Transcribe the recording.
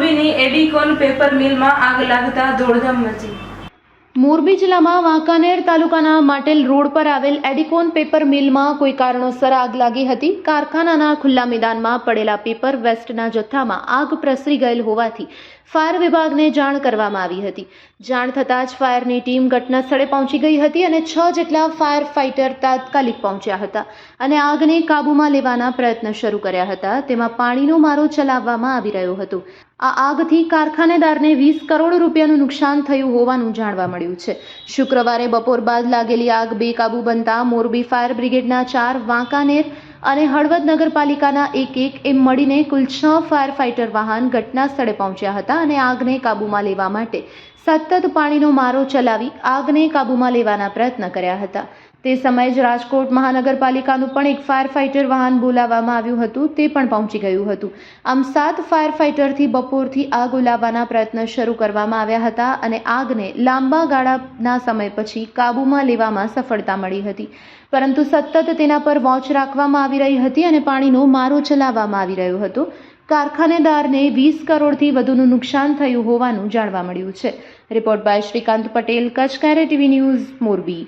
મોરબીની એડિકોન પેપર મિલમાં આગ લાગતા દોડધામ મચી। મોરબી જિલ્લામાં વાંકાનેર તાલુકાના માટેલ રોડ પર આવેલ એડિકોન પેપર મિલમાં કોઈ કારણોસર આગ લાગી હતી। કારખાનાના ખુલ્લા મેદાનમાં પડેલા પેપર વેસ્ટના જથ્થામાં આગ પ્રસરી ગયેલ હોવાથી ફાયર વિભાગને જાણ કરવામાં આવી હતી। જાણ થતાં જ ફાયરની ટીમ ઘટના સ્થળે પહોંચી ગઈ હતી અને 6 જેટલા ફાયર ફાઇટર તાત્કાલિક પહોંચ્યા હતા અને આગને કાબૂમાં લેવાના પ્રયત્ન શરૂ કર્યા હતા। તેમાં પાણીનો મારો ચલાવવામાં આવી રહ્યો હતો। આ આગથી કારખાનેદારને 20 કરોડ રૂપિયાનું નુકસાન થયું હોવાનું જાણવા મળ્યું છે। શુક્રવારે બપોર બાદ લાગેલી આગ બેકાબૂ બનતા મોરબી ફાયર બ્રિગેડના 4, વાંકાનેર અને હળવદ નગરપાલિકાના 1 એમ મળીને કુલ 6 ફાયર ફાઇટર વાહન ઘટના સ્થળે પહોંચ્યા હતા અને આગને કાબૂમાં લેવા માટે સતત પાણીનો મારો ચલાવી આગને કાબૂમાં લેવાના પ્રયત્ન કર્યા હતા। તે સમયે જ રાજકોટ મહાનગરપાલિકાનું પણ એક ફાયર ફાઇટર વાહન બોલાવવામાં આવ્યું હતું, તે પણ પહોંચી ગયું હતું। આમ 7 ફાયર ફાઇટરથી બપોરથી આગ ઓલાવવાના પ્રયત્ન શરૂ કરવામાં આવ્યા હતા અને આગને લાંબા ગાળાના સમય પછી કાબૂમાં લેવામાં સફળતા મળી હતી, પરંતુ સતત તેના પર વોચ રાખવામાં આવી રહી હતી અને પાણીનો મારો ચલાવવામાં આવી રહ્યો હતો। કારખાનેદારને 20 કરોડથી વધુનું નુકસાન થયું હોવાનું જાણવા મળ્યું છે। રિપોર્ટ બાય શ્રીકાંત પટેલ, કચ્છ કાયરે ટીવી ન્યૂઝ, મોરબી।